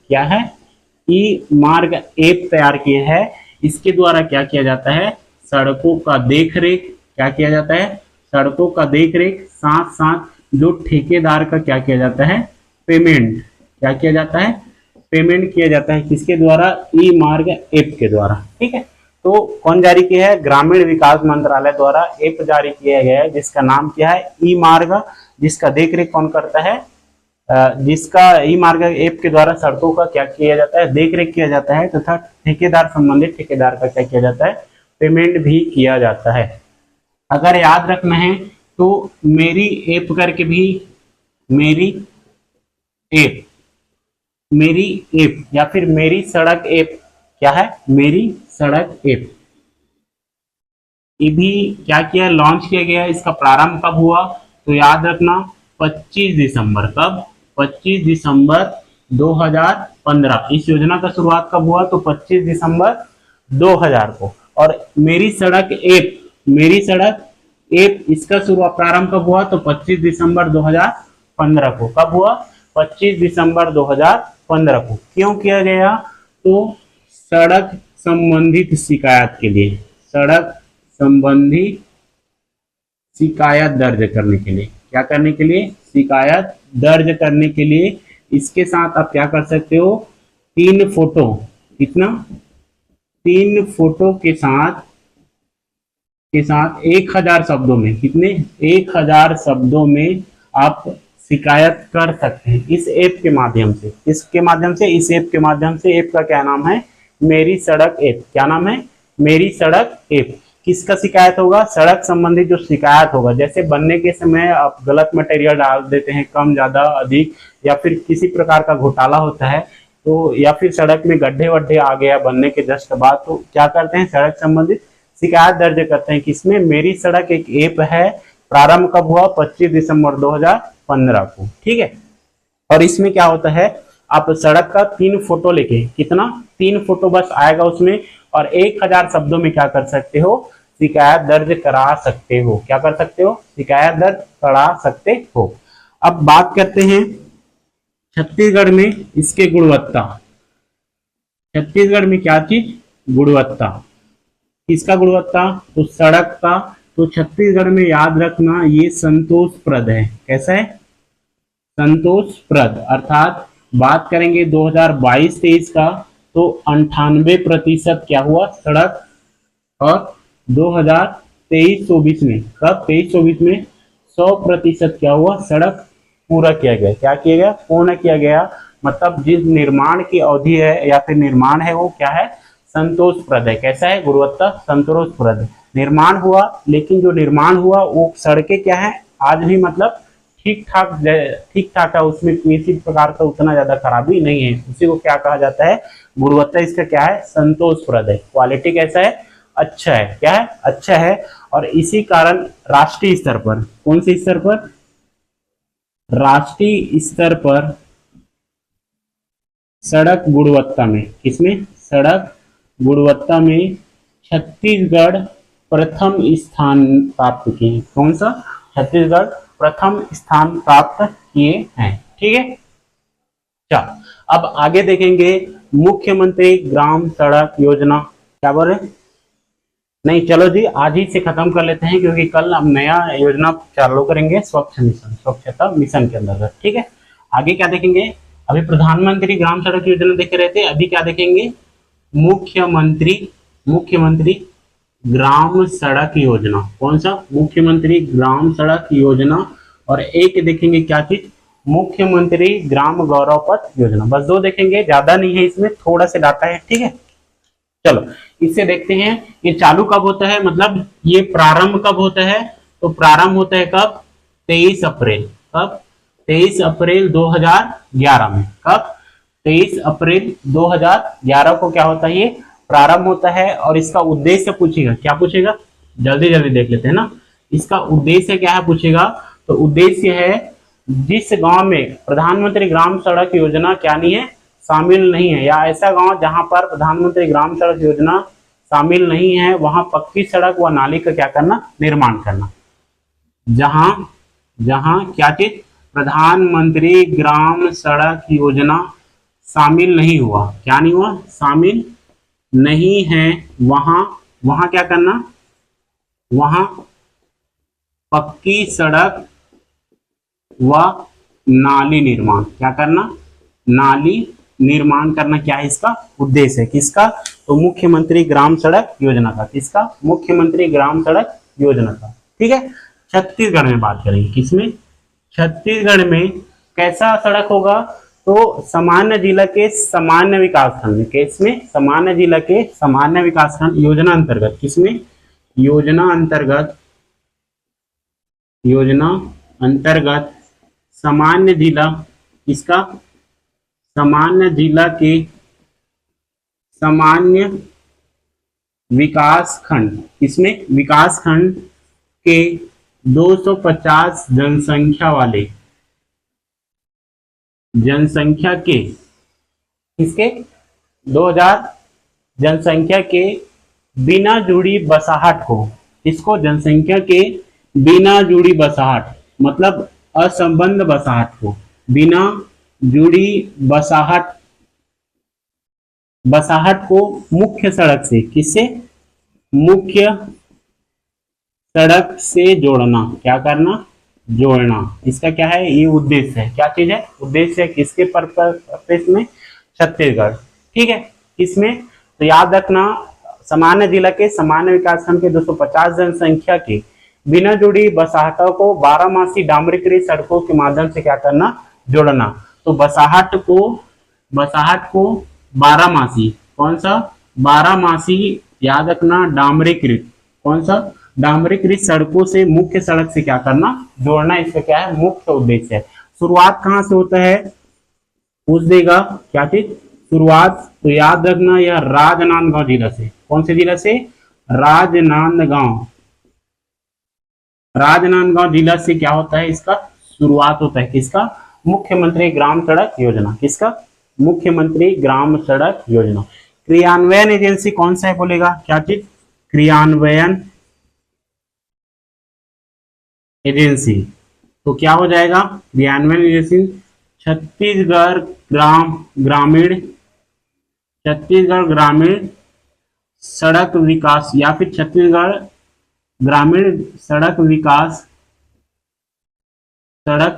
क्या है, ई मार्ग ऐप तैयार किया है। इसके द्वारा क्या किया जाता है, सड़कों का देखरेख। क्या किया जाता है, सड़कों का देखरेख, साथ साथ जो ठेकेदार का क्या किया जाता है, पेमेंट। क्या किया जाता है, पेमेंट किया जाता है। किसके द्वारा, ई मार्ग ऐप के द्वारा। ठीक है, तो कौन जारी किया है, ग्रामीण विकास मंत्रालय द्वारा ऐप जारी किया गया है, जिसका नाम क्या है, ई मार्ग। जिसका देख रेख कौन करता है, जिसका ई मार्ग ऐप के द्वारा सड़कों का क्या किया जाता है, देख रेख किया जाता है तथा ठेकेदार संबंधित ठेकेदार का क्या किया जाता है, पेमेंट भी किया जाता है। अगर याद रखना है तो मेरी ऐप करके भी, मेरी ऐप या फिर मेरी सड़क ऐप, क्या है, मेरी सड़क ऐप, ये भी क्या किया, लॉन्च किया गया। इसका प्रारंभ कब हुआ, तो याद रखना 25 दिसंबर, कब, 25 दिसंबर 2015। इस योजना का शुरुआत कब हुआ, तो 25 दिसंबर 2000 को। और मेरी सड़क ऐप इसका शुरुआत प्रारंभ कब हुआ, तो 25 दिसंबर 2015 को। कब हुआ, 25 दिसंबर 2015 को। क्यों किया गया, तो सड़क संबंधित शिकायत के लिए, सड़क संबंधी शिकायत दर्ज करने के लिए, क्या करने के लिए, शिकायत दर्ज करने के लिए। इसके साथ आप क्या कर सकते हो, 3 फोटो, कितना, 3 फोटो के साथ 1000 शब्दों में, कितने, 1000 शब्दों में आप शिकायत कर सकते हैं इस ऐप के माध्यम से। इसके माध्यम से, इस ऐप के माध्यम से, ऐप का क्या नाम है, मेरी सड़क ऐप। क्या नाम है, मेरी सड़क ऐप। किसका शिकायत होगा, सड़क संबंधी जो शिकायत होगा, जैसे बनने के समय आप गलत मटेरियल डाल देते हैं, कम ज्यादा अधिक, या फिर किसी प्रकार का घोटाला होता है, तो या फिर सड़क में गड्ढे वड्ढे आ गया बनने के जस्ट बाद, तो क्या करते हैं, सड़क संबंधित शिकायत दर्ज करते हैं। किसमें, मेरी सड़क एक ऐप है। प्रारंभ कब हुआ, 25 दिसंबर 2015 को, ठीक है। और इसमें क्या होता है, आप सड़क का 3 फोटो लेके, कितना, 3 फोटो बस आएगा उसमें, और 1000 शब्दों में क्या कर सकते हो, शिकायत दर्ज करा सकते हो। क्या कर सकते हो, शिकायत दर्ज करा सकते हो। अब बात करते हैं छत्तीसगढ़ में इसके गुणवत्ता। छत्तीसगढ़ में क्या चीज, गुणवत्ता। किसका गुणवत्ता, तो सड़क का। तो छत्तीसगढ़ में याद रखना ये संतोषप्रद है। कैसा है, संतोषप्रद। अर्थात बात करेंगे 2022-23 का, तो 98% क्या हुआ, सड़क। और 2023-24 में, कब, 23-24 में 100% क्या हुआ, सड़क पूरा किया गया। क्या किया गया, पूर्ण किया गया। मतलब जिस निर्माण की अवधि है या फिर निर्माण है वो क्या है, संतोषप्रद है। कैसा है, गुणवत्ता संतोषप्रद। निर्माण हुआ, लेकिन जो निर्माण हुआ वो सड़कें क्या है, आज भी मतलब ठीक ठाक है, उसमें किसी प्रकार का उतना ज्यादा खराबी नहीं है। उसी को क्या कहा जाता है, गुणवत्ता। इसका क्या है, संतोषप्रद है। क्वालिटी कैसा है, अच्छा है। क्या है, अच्छा है। और इसी कारण राष्ट्रीय स्तर पर, कौन से स्तर पर, राष्ट्रीय स्तर पर सड़क गुणवत्ता में, किसमें, सड़क गुणवत्ता में छत्तीसगढ़ प्रथम स्थान प्राप्त किए। कौन सा, छत्तीसगढ़ प्रथम स्थान प्राप्त किए हैं, ठीक है। चलो अब आगे देखेंगे मुख्यमंत्री ग्राम सड़क योजना। क्या बोल रहे, नहीं, चलो जी आज ही से खत्म कर लेते हैं, क्योंकि कल हम नया योजना चालू करेंगे, स्वच्छ मिशन, स्वच्छता मिशन के अंदर, ठीक है। आगे क्या देखेंगे, अभी प्रधानमंत्री ग्राम सड़क योजना देख रहे थे, अभी क्या देखेंगे, मुख्यमंत्री ग्राम सड़क योजना। कौन सा, मुख्यमंत्री ग्राम सड़क योजना। और एक देखेंगे क्या चीज, मुख्यमंत्री ग्राम गौरव पथ योजना। बस 2 देखेंगे, ज्यादा नहीं है इसमें, थोड़ा सा डाटा है, ठीक है। चलो इससे देखते हैं ये चालू कब होता है, मतलब ये प्रारंभ कब होता है, तो प्रारंभ होता है कब, 23 अप्रैल। कब, 23 अप्रैल 2011 में। कब, 23 अप्रैल 2011 को क्या होता है, ये प्रारंभ होता है। और इसका उद्देश्य पूछेगा, क्या पूछेगा, जल्दी जल्दी देख लेते हैं ना। इसका उद्देश्य क्या है पूछेगा, तो उद्देश्य है जिस गांव में प्रधानमंत्री ग्राम सड़क योजना क्या नहीं है, शामिल नहीं है, या ऐसा गांव जहां पर प्रधानमंत्री ग्राम सड़क योजना शामिल नहीं है, वहां पक्की सड़क व नाली का क्या करना, निर्माण करना। जहां क्या चीज, प्रधानमंत्री ग्राम सड़क योजना शामिल नहीं हुआ, क्या नहीं हुआ, शामिल नहीं है, वहां क्या करना, वहां पक्की सड़क व नाली निर्माण, क्या करना, नाली निर्माण करना। क्या है इसका उद्देश्य है, किसका, तो मुख्यमंत्री ग्राम सड़क योजना का। किसका, मुख्यमंत्री ग्राम सड़क योजना का, ठीक है। छत्तीसगढ़ में बात करेंगे, किसमें, छत्तीसगढ़ में कैसा सड़क होगा? तो सामान्य जिला के सामान्य विकास खंड में, किसमें? सामान्य जिला के सामान्य विकास खंड योजना अंतर्गत, किसमें? योजना अंतर्गत सामान्य जिला, इसका सामान्य जिला के सामान्य विकास खंड, इसमें विकास खंड के 250 जनसंख्या के इसके 2000 जनसंख्या के बिना जुड़ी बसाहट को, इसको जनसंख्या के बिना जुड़ी बसाहट मतलब असंबद्ध बसाहट को, बिना जुड़ी बसाहट को मुख्य सड़क से, किससे? मुख्य सड़क से जोड़ना। क्या करना? जोड़ना। इसका क्या है? ये उद्देश्य है। क्या चीज है? उद्देश्य है। किसके पर्पस में? छत्तीसगढ़। ठीक है। किसमें? तो याद रखना, सामान्य जिला के सामान्य विकास खंड के 250 जनसंख्या के बिना जुड़ी बसाहटों को 12मासी डामरीकृत सड़कों के माध्यम से क्या करना? जोड़ना। तो बसाहट को 12मासी, कौन सा? 12मासी, याद रखना, डामरीकृत, कौन सा? डामरीकृत सड़कों से मुख्य सड़क से क्या करना? जोड़ना। इसका क्या है? मुख्य उद्देश्य है। शुरुआत कहां से होता है? पूछ देगा क्या चीज? शुरुआत तो याद रखना, यह राजनांदगांव जिला से। कौन से जिला से? राजनांदगांव जिला से क्या होता है? इसका शुरुआत होता है। किसका? मुख्यमंत्री ग्राम सड़क योजना। किसका? मुख्यमंत्री ग्राम सड़क योजना। क्रियान्वयन एजेंसी कौन सा है बोलेगा? क्या चीज? क्रियान्वयन एजेंसी। तो क्या हो जाएगा? क्रियान्वयन एजेंसी छत्तीसगढ़ ग्रामीण सड़क विकास या फिर छत्तीसगढ़ ग्रामीण सड़क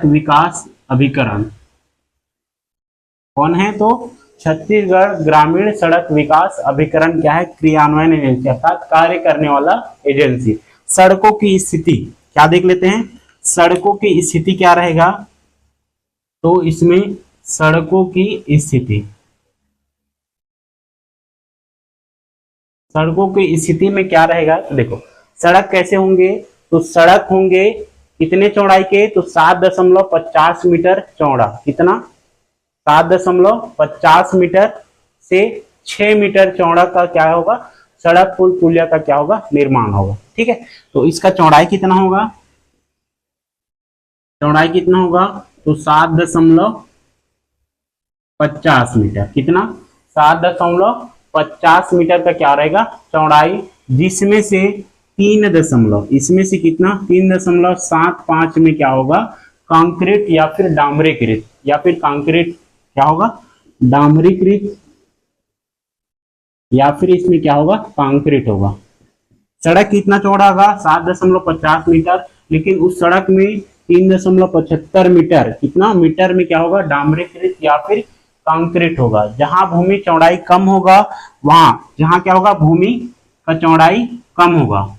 विकास अभिकरण। कौन है? तो छत्तीसगढ़ ग्रामीण सड़क विकास अभिकरण क्या है? क्रियान्वयन एजेंसी अर्थात कार्य करने वाला एजेंसी। सड़कों की स्थिति क्या देख लेते हैं? सड़कों की स्थिति क्या रहेगा? तो इसमें सड़कों की स्थिति में क्या रहेगा? देखो, सड़क कैसे होंगे? तो सड़क होंगे कितने चौड़ाई के? तो 7.50 मीटर चौड़ा। कितना? 7.50 मीटर से 6 मीटर चौड़ा का क्या होगा? सड़क पुल पुलिया का क्या होगा? निर्माण होगा। ठीक है। तो इसका चौड़ाई कितना होगा? तो 7.50 मीटर। कितना? 7.50 मीटर का क्या रहेगा? चौड़ाई, जिसमें से इसमें से कितना? 3.75 में क्या होगा? कंक्रीट या फिर डामरीकृत, क्या होगा? डामरीकृत, या फिर इसमें क्या होगा? कंक्रीट होगा। सड़क कितना चौड़ा होगा? 7.50 मीटर, लेकिन उस सड़क में 3.75 मीटर, कितना मीटर में क्या होगा? डामरीकृत या फिर कंक्रीट होगा। जहां भूमि चौड़ाई कम होगा, वहां जहां क्या होगा? भूमि का चौड़ाई कम होगा,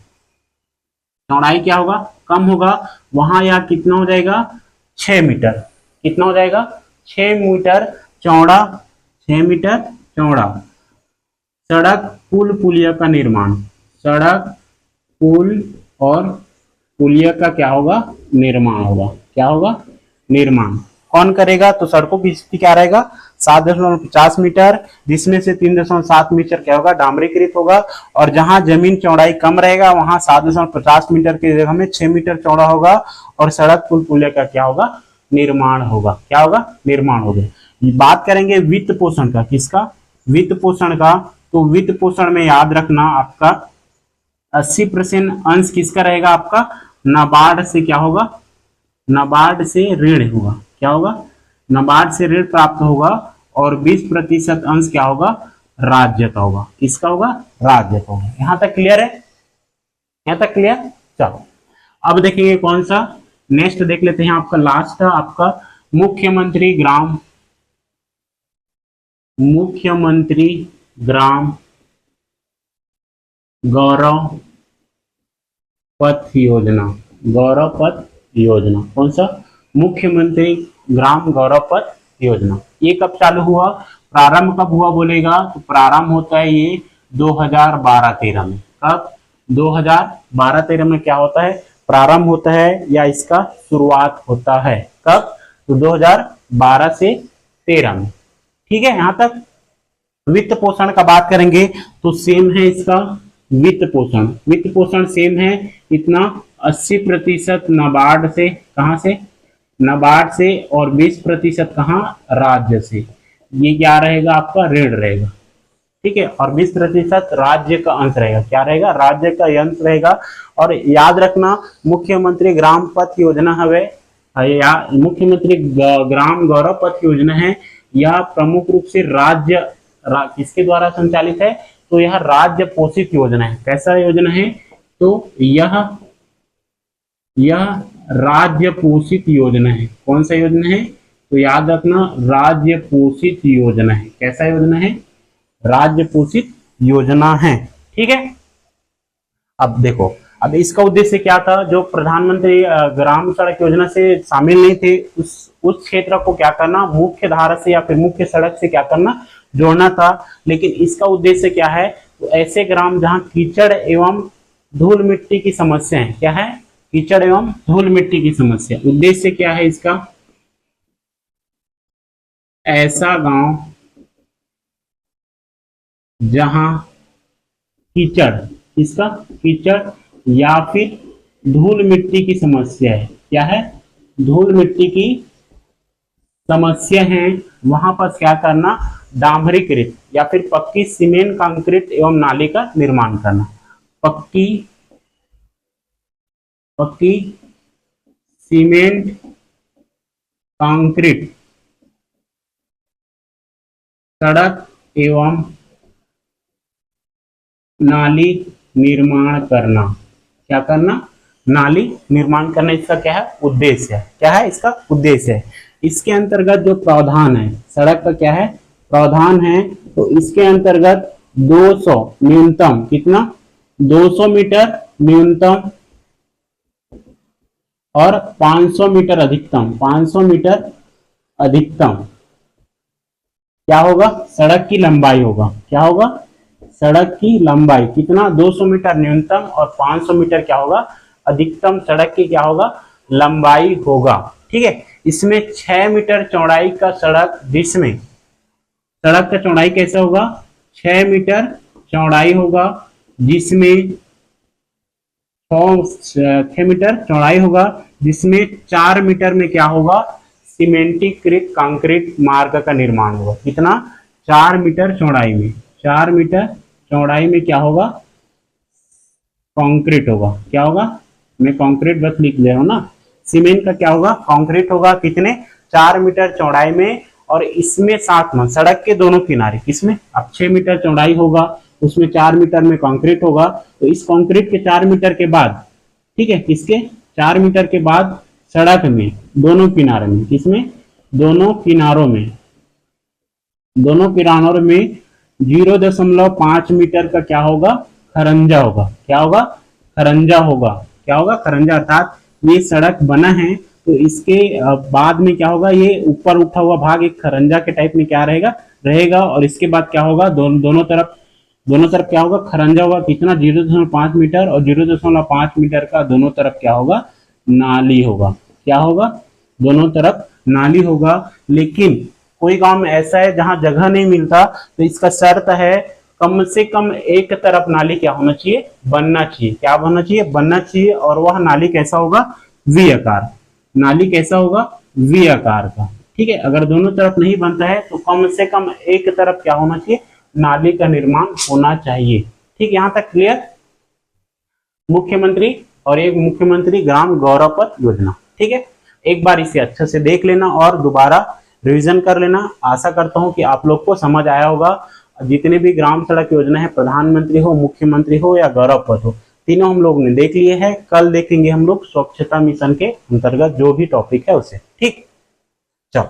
कम होगा, वहां या कितना हो जाएगा? 6 मीटर। कितना हो जाएगा? 6 मीटर चौड़ा। 6 मीटर चौड़ा सड़क पुल पुलिया का निर्माण, सड़क पुल और पुलिया का क्या होगा? निर्माण होगा। क्या होगा? निर्माण कौन करेगा? तो सड़कों की स्थिति क्या रहेगा? 7.50 मीटर, जिसमें से 3.7 मीटर क्या होगा? डामरीकृत होगा। और जहां जमीन चौड़ाई कम रहेगा, वहां 7.50 मीटर की जगह में 6 मीटर चौड़ा होगा। और सड़क पुल पुलिया का क्या होगा? निर्माण होगा। क्या होगा? निर्माण होगा। बात करेंगे वित्त पोषण का। किसका? वित्त पोषण का। तो वित्त पोषण में याद रखना, आपका 80% अंश किसका रहेगा? आपका नाबार्ड से क्या होगा? नाबार्ड से ऋण होगा। क्या होगा? नाबार्ड से ऋण प्राप्त होगा। और 20% अंश क्या होगा? राज्य का होगा। किसका होगा? राज्य का होगा। यहां तक क्लियर है? यहां तक क्लियर? चलो अब देखेंगे कौन सा, नेक्स्ट देख लेते हैं। आपका लास्ट है आपका मुख्यमंत्री ग्राम गौरव पथ योजना। कौन सा? मुख्यमंत्री ग्राम गौरव पथ योजना। ये कब चालू हुआ, प्रारंभ कब हुआ बोलेगा, तो प्रारंभ होता है ये 2012-13 में। कब, 2012-13 में क्या होता है, प्रारंभ होता है या इसका शुरुआत होता है। कब, तो 2012 से 13 में। ठीक है, यहां तक। वित्त पोषण का बात करेंगे तो सेम है इसका वित्त पोषण। वित्त पोषण सेम है इतना 80% नाबार्ड से, कहां से, नाबार्ड से, और 20% कहां, राज्य से। ये क्या रहेगा आपका, ऋण रहेगा। ठीक है, और 20% राज्य का अंश रहेगा। क्या रहेगा, राज्य का अंश रहेगा। और याद रखना मुख्यमंत्री ग्राम पथ योजना हवे या मुख्यमंत्री ग्राम गौरव पथ योजना है, यह प्रमुख रूप से किसके द्वारा संचालित है, तो यह राज्य पोषित योजना है। कैसा योजना है, तो यह राज्य पोषित योजना है। कौन सा योजना है, तो याद रखना राज्य पोषित योजना है। कैसा योजना है, राज्य पोषित योजना है। ठीक है, अब देखो, अब इसका उद्देश्य क्या था, जो प्रधानमंत्री ग्राम सड़क योजना से शामिल नहीं थे उस क्षेत्र को क्या करना, मुख्य धारा से या फिर मुख्य सड़क से क्या करना, जोड़ना था। लेकिन इसका उद्देश्य क्या है, तो ऐसे ग्राम जहां कीचड़ एवं धूल मिट्टी की समस्या है। क्या है, कीचड़ एवं धूल मिट्टी की समस्या। उद्देश्य क्या है इसका, ऐसा गांव जहां कीचड़, इसका कीचड़ या फिर धूल मिट्टी की समस्या है। क्या है, धूल मिट्टी की समस्या है, वहां पर क्या करना, डांभरीकृत या फिर पक्की सीमेंट कंक्रीट एवं नाली का निर्माण करना। पक्की सीमेंट कंक्रीट सड़क एवं नाली निर्माण करना। क्या करना, नाली निर्माण करना, इसका क्या है, उद्देश्य है। क्या है, इसका उद्देश्य है। इसके अंतर्गत जो प्रावधान है, सड़क का क्या है, प्रावधान है, तो इसके अंतर्गत 200 न्यूनतम, कितना, 200 मीटर न्यूनतम और 500 मीटर अधिकतम, 500 मीटर अधिकतम क्या होगा, सड़क की लंबाई होगा। क्या होगा, सड़क की लंबाई कितना, 200 मीटर न्यूनतम और 500 मीटर क्या होगा, अधिकतम सड़क की क्या होगा, लंबाई होगा। ठीक है, इसमें 6 मीटर चौड़ाई का सड़क, जिसमें सड़क का चौड़ाई कैसा होगा, 6 मीटर चौड़ाई होगा, जिसमें 6 मीटर चौड़ाई होगा, जिसमें 4 मीटर में क्या होगा, सीमेंटीकृत कंक्रीट मार्ग का निर्माण होगा। कितना, 4 मीटर चौड़ाई में, 4 मीटर चौड़ाई में क्या होगा, कंक्रीट होगा। क्या होगा, मैं कंक्रीट बस लिख दे रहा हूं ना, सीमेंट का क्या होगा, कंक्रीट होगा। कितने, 4 मीटर चौड़ाई में, और इसमें साथ में सड़क के दोनों किनारे, किसमें, अब 6 मीटर चौड़ाई होगा, उसमें 4 मीटर में कंक्रीट होगा, तो इस कंक्रीट के 4 मीटर के बाद, ठीक है, किसके 4 मीटर के बाद सड़क में दोनों किनारे में, किसमें, दोनों किनारों में 0.5 मीटर का क्या होगा, खरंजा होगा। क्या होगा, खरंजा होगा। क्या होगा, खरंजा। अर्थात ये सड़क बना है तो इसके बाद में क्या होगा, ये ऊपर उठा हुआ भाग एक खरंजा के टाइप में क्या रहेगा, और इसके बाद क्या होगा, दोनों तरफ क्या होगा, खरंजा होगा। कितना, 0.5 मीटर और 0.5 मीटर का दोनों तरफ क्या होगा, नाली होगा। क्या होगा, दोनों तरफ नाली होगा। लेकिन कोई गांव में ऐसा है जहां जगह नहीं मिलता, तो इसका शर्त है कम से कम एक तरफ नाली क्या होना चाहिए, बनना चाहिए। क्या बनना चाहिए, बनना चाहिए। और वह नाली कैसा होगा, वी आकार। नाली कैसा होगा, वी आकार का। ठीक है, अगर दोनों तरफ नहीं बनता है तो कम से कम एक तरफ क्या होना चाहिए, नाली का निर्माण होना चाहिए। ठीक, यहां तक क्लियर। मुख्यमंत्री और एक मुख्यमंत्री ग्राम गौरव पथ योजना। ठीक है, एक बार इसे अच्छे से देख लेना और दोबारा रिवीजन कर लेना। आशा करता हूं कि आप लोग को समझ आया होगा। जितने भी ग्राम सड़क योजना है, प्रधानमंत्री हो, मुख्यमंत्री हो या गौरव पथ हो, तीनों हम लोग ने देख लिए हैं। कल देखेंगे हम लोग स्वच्छता मिशन के अंतर्गत जो भी टॉपिक है उसे। ठीक, चलो।